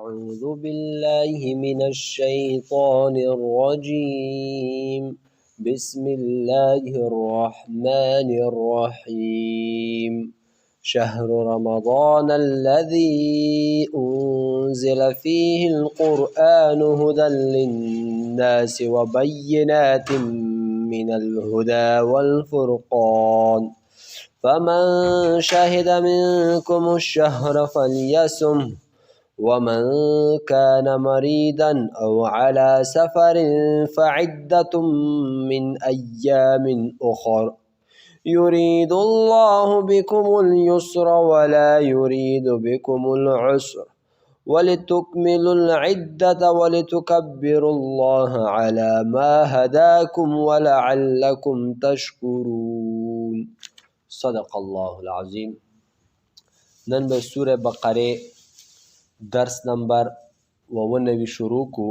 أعوذ بالله من الشيطان الرجيم بسم الله الرحمن الرحيم شهر رمضان الذي أنزل فيه القرآن هدى للناس وبينات من الهدى والفرقان فمن شهد منكم الشهر فليصم ومن كان مريضا أو على سفر فعدة من أيام أخر يريد الله بكم اليسر ولا يريد بكم العسر ولتكملوا العدة ولتكبروا الله على ما هداكم ولعلكم تشكرون صدق الله العظیم. نن به سوره بقره درس نمبر 99 شروع کو.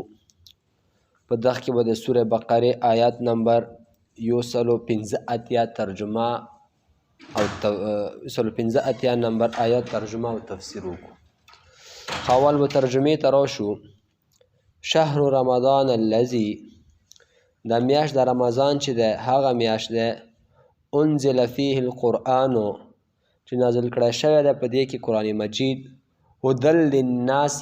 په دغه کې به د سوره بقره آیات نمبر 115 ترجمه او 115 نمبر آیات ترجمه او تفسیر وکړو. اول به ترجمه ته راشو. شهر رمضان الذي دا میاشت د رمضان چې ده هغه میاشت ده انزل فيه القرآن چې نازل کړی شوی ده په دې کې قرآن مجید هدى للناس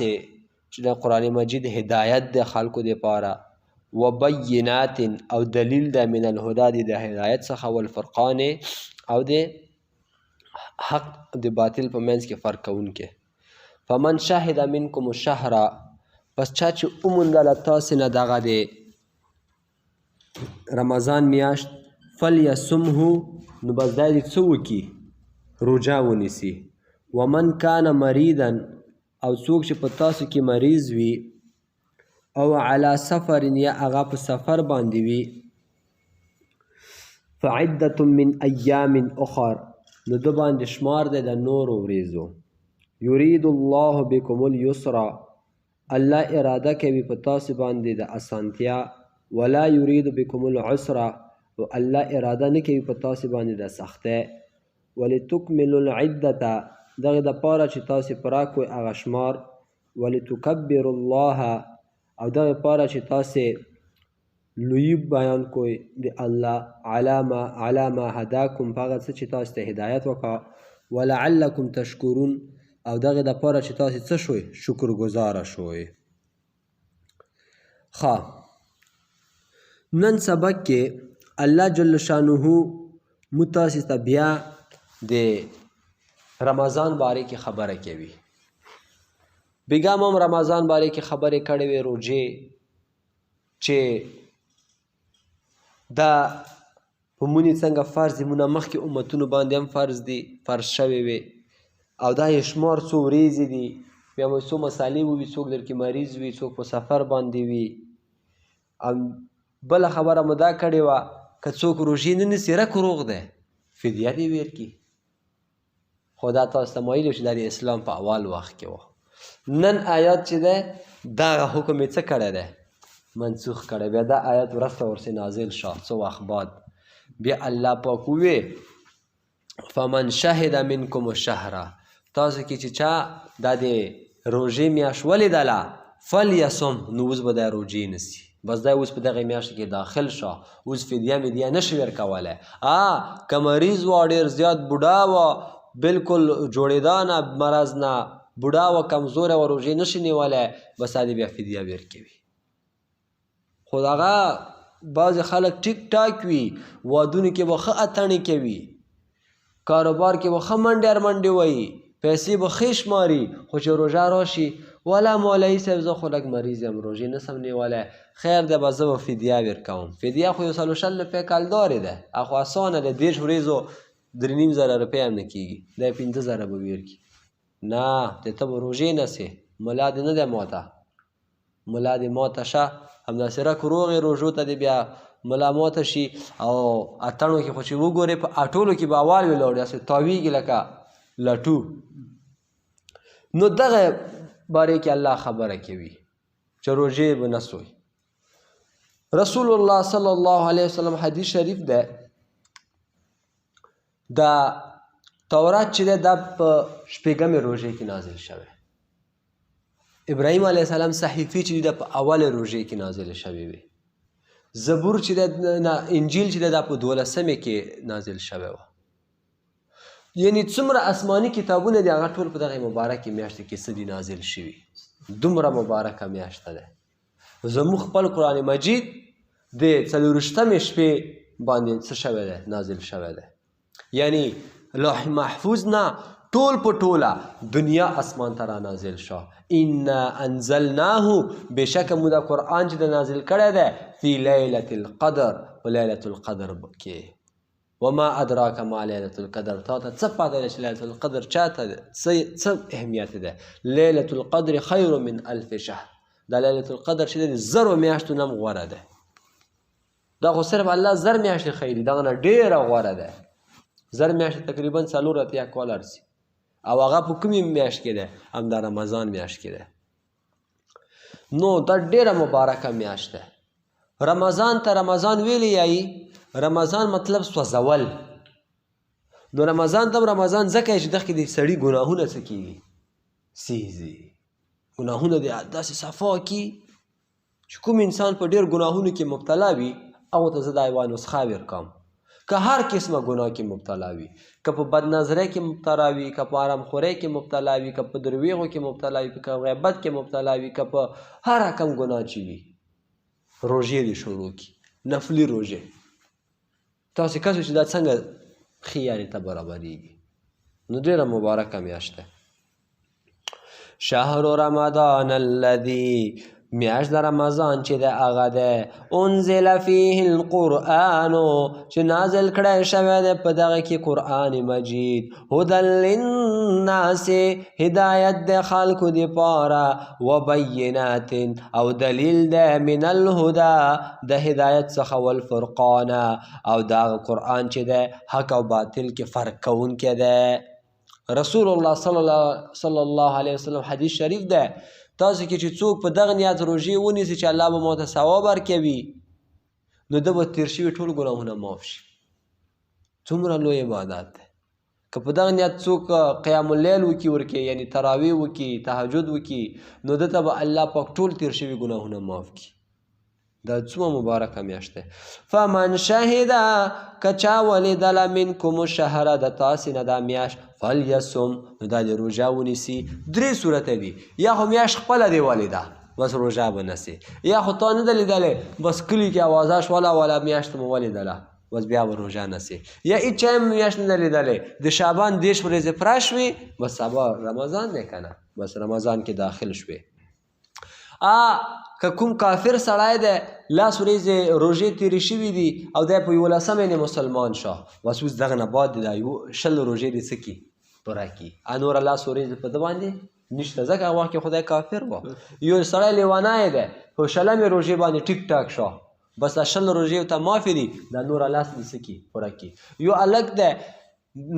چې د قرآن مجید هدایت د خلکو دپاره وبینات او دلیل ده من الهدى د هدایت څخه والفرقان او د حق د باطل په منځ کې فرق کوونکی. فمن شهد منکم الشهر پس چا چې وموندله تاسې نه دغه د رمضان میاشت فلیصمه نو بس دا دې څه وکړي روژه ونیسي. ومن کان مریضا او څوک چې په تاسو کې مریض وي او علی سفر یا هغه په سفر باندې وي فعدة من ایام اخر نو ده باندې شمار دی د نورو ورځو. یرید الله بکم اليسر الله اراده کوي په تاسو باندې د اسانتیا ولا یرید بکم العسر او الله اراده نه کوي په تاسو باندې د سختۍ. ولتکملوا العدة دغه دپاره چې تاسې پوره کړئ هغه شمار. ولتکبروا الله او دغه پاره چې تاسې لوی بیان کوئ د الله علی ما هداکم په هغه څه چې تاسو ته هدایت وکړه. ولعلکم تشکرون او دغه دپاره چې تاسې څه شوئ شکر ګزاره شوئ. ښه نن سبق کې الله جل شانه مو تاسې ته بیا د رمضان باره کې خبره کوي. بیګا هم رمضان باره کې خبرې کړې وې روژې چې دا په مونې څنګه فرض دي مونږ مخکې امتونو باندې هم فرض شوې وې او دا یې شمار څو ورځې دي بیا به څو مسالې ووي څوک در کې مریض وي څوک په سفر باندې وي. بله خبره مو دا کړې وه که څوک روژې نه نیسي رک روغ دی فدیه دې ورکړي. خو دا تاسو ته مایلو چې دا د اسلام په اول وخت کې وه. نن آیات چې ده دغه حکم یې څه کړی دی منسوخ کړی. بیا دا آیات وروسته ورسې نازل شو څه وخت بعد. بیا الله پاک ووی فمن شهد منکم الشهر تاسو کې چې چا دا د روژې میاشت ولیدله فلیصم نو اوس به دا روژې نیسي. بس دا اوس په دغه میاشت کې داخل شه اوس فدیه مدیه نشي ورکولی. که مریض وه ډېر زیات بوډا وه بلکل جوړېدا نه مرض نه بوډا و کمزوره و روژې نشي نیولی بس دا بیا فدیه ورکوي. خو هغه بعضې خلک ټیک ټاک وي وادونو کې به ښه اتڼې کوي کاروبار کې به ښه منډې ارمنډې وایي پیسې به ښې شماري خو چې روژه راشي والا مولوي صاحب زه خو لږ مریض یم روژې نسم نیولی خیر دی به زه به فدیه ورکوم. فدیه خو 160 روپۍ کلدارې ده خو اسانه ده 10 ورځو 3,500 روپۍ هم نه کېږي دا یې 15,000 به ورکړي. نه ته به روژې نیسې ملا دې نه دی ماته ملا دې ماته شه همداسې رک روغې روژو ته دې بیا ملا ماته شي او اتڼو کې خو چې وګورې په اټولو کې به اول ولاړ داسې تاویږي لکه لټو. نو دغه باره کې الله خبره کوي چې روژې به نسوئ. رسول الله صلی الله علیه وسلم حدیث شریف ده دا تورات چې ده دا په شپږمې روژې کې نازل شوی. ابراهیم علیه السلام صحیفې چې د په اول روژې کې نازل شوې وي. زبور چې د انجیل چې دا په 12مې کې نازل شوی و. یعنی څومره آسماني کتابونه دي هغه ټول په دغه مبارکې میاشتې کې څه دي نازل شوي. دومره مبارکه میاشته ده. زموږ خپل قرآن مجید د 40مې شپې باندې څه شوی ده؟ نازل شوی ده. یعنی لوح محفوظ نه ټول په ټوله دنیا اسمان ته را نازل شو. انا انزلناه بشک مو دا قرآن چې د نازل کړی دی فی لیلة القدر په لیلة القدر کې. وما ادراک ما لیلة القدر تا ته څه پته ده چې لیلة القدر چاته ده څه اهمیت ده؟ لیلة القدر خیر من الف شهر. دا لیلة القدر چې د 1000 میاشتو نه هم غوره ده. دا خو صرف الله 1000 میاشتې ښیي دغه نه ډېره غوره ده. 1000 میاشتې تقریبا 4 کاله رسي او هغه په کومې میاشت کې ده؟ هم د رمضان میاشت کې ده. نو دا ډېره مبارکه میاشت ده. رمضان ته رمضان ویلی یایي رمضان مطلب سوځول. نو رمضان ته رمضان ځکه چې دغه کې د سړي ګناهونه څه کېږي؟ سیځي. ګناهونه دې داسې صفا کړي چې کوم انسان په ډېر ګناهونو کې مبتلا وي هغو ته زه دا یوه نسخه ورکوم. که هر قسمه ګناه کې مبتلا وي، که په بدنظرۍ کې مبتلا وي، که په آرامخورۍ کې مبتلا وي، که په درویغو کې مبتلا وي، که غیبت کې مبتلا وي، که په هر رقم ګناه چې وي روژې دې شروع کړي. نفلي روژې. تاسې کسو چې دا څنګه خیارې ته برابرېږي. نو ډېره مبارکه میاشت ده. شهر رمضان الذي میاشت د رمضان چې د هغه ده انزل فیه القرآن چې نازل کړی شوی دی په دغه کې قرآن مجید هدی للناس هدایت د خلکو دپاره وبینات او دلیل ده من الهدی د هدایت څخه والفرقان او دغه قرآن چې ده حق او باطل کې فرق کوونکی ده. رسول الله صلی الله علیه وسلم حدیث شریف ده تاسو کې چې څوک په دغه نیت روژې ونیسي چې الله به ماته ثواب ورکوي نو ده به تېر شوي ټول ګناهونه معاف شي. څومره لوی عبادت دی. که په دغه نیت څوک قیام اللیل وکړي ورکې یعنی تراویح وکړي تهجد وکړي نو ده ته به الله پاک ټول تېر شوي ګناهونه معاف کړي. دا څومره مبارکه میاشت دی. فمن شهد که چا ولیدله منکم الشهر د تاسې نه دا میاشت فلیصم نو دا د روژه ونیسي. 3 صورته دي. یا خو میاشت خپله دې ولیده بس روژه به نیسي، یا خو تا نه ده لیدلی بس کلي کې اوازه شوله ولا میاشت مو ولیدله بس بیا به روژه نیسي، یا هېچا هم میاشت نه ده لیدلی د شعبان 10 ورځې پوره شوې بس سبا رمضان دی که نه بس رمضان کې داخل شوې. که کوم کافر سړی دی 10 ورځې روژې تېرې شوي دي او دی په 11مې مسلمان شو بس اوس دغه نه بعد دا 20 روژې دې څه کړي پوره کړي. نوره 10 ورځې په ده باندې نشته ځکه هغه وخت کې خدای کافر و. یو سړی لیونی دی په 20مې روژې باندې ټیک ټاک شو بس دا 20 روژې ته معافې دي دا نوره 10 دې څه کړي پوره کړي. یو هلک دی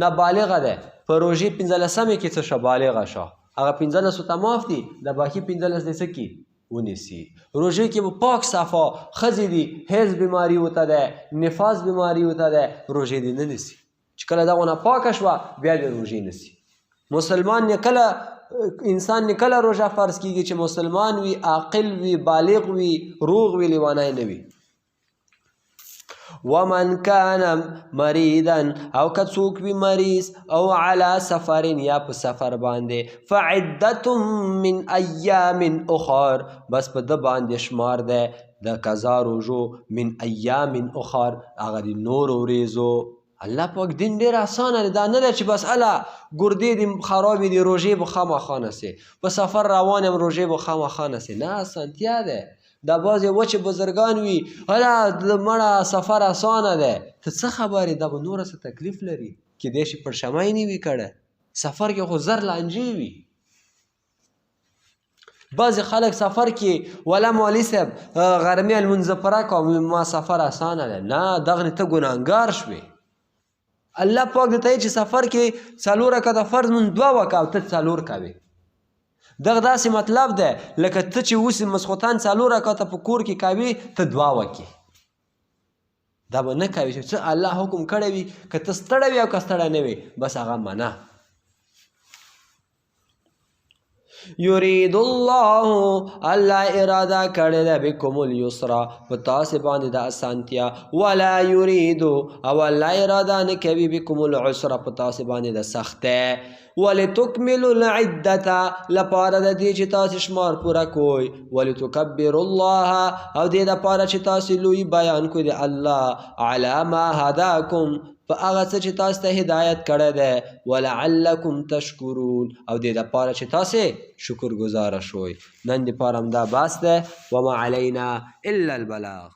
نابالغه دی په روژې 15مې کې څه شو بالغه شو هغه 15 ته معاف دي دا باقي 15 دې څه کړي ونیسي. روژې کې به پاک صفا ښځې دي حیض بیماري ورته دی نفاس بیماري ورته دی روژې دې نه نیسي. چې کله دغونه پاکه شوه بیا دې روژې نیسي. مسلمان نه کله انسان نه کله روژه فرض کېږي چې مسلمان وي عاقل وي بالغ وي روغ وي لیونی نه وي. ومن کان مریضا او که څوک وي مریض او علی سفر یا په سفر باندې فعدت من ایام اخر بس په ده باندې شمار دی د قضا روژو من ایام اخر هغه د نورو ورځو. الله پاک دین ډېر اسانه دی. دا نه دی چې بس اله ګردې دې خرابې دي روژې به خامخا نیسې په سفر روان یم روژې به خامخا نیسې. نه اسانتیا دی. دا بعضې وچې بزرګان وي هله مړه سفر اسانه دی ته څه خبرې دا به نوره څه تکلیف لري کیدای شي پر شمای نه وي کړی سفر کې خو زر لانجې وي. بعضې خلک سفر کې ولا مولي صاحب غرمې لمونځ پوره کوم ما سفر اسانه دی. نه دغه ته ګناهګار شوې. الله پاک دې ته چې سفر کې 4 رکعته فرض مونځ 2 وکړه او ته 4 کوې. دغه داسې مطلب دی لکه ته چې اوس مسخوتان 4 رکعته په کور کې کوې ته 2 وکړې. دا به نه کوې چې څه الله حکم کړی وي که ته ستړی وي او که ستړی نه وي بس هغه منه. یرید الله الله اراده کړې ده بکم اليسر په تاسې باندې د اسانتیا ولا یرید او الله اراده نه کوي بکم العسر په تاسې باندې د سختۍ ولتکملوا العدة لپاره د دې چې تاسې شمار پوره کوئ ولتکبروا الله او دې دپاره چې تاسې لوی بیان کوئ د الله علی ما هداکم په هغه څه چې تاسو ته هدایت کړی دی ولعلکم تشکرون او دې دپاره چې تاسې شکر ګزاره شوئ نن دپاره همدا بس دی وما علینا الا البلاغ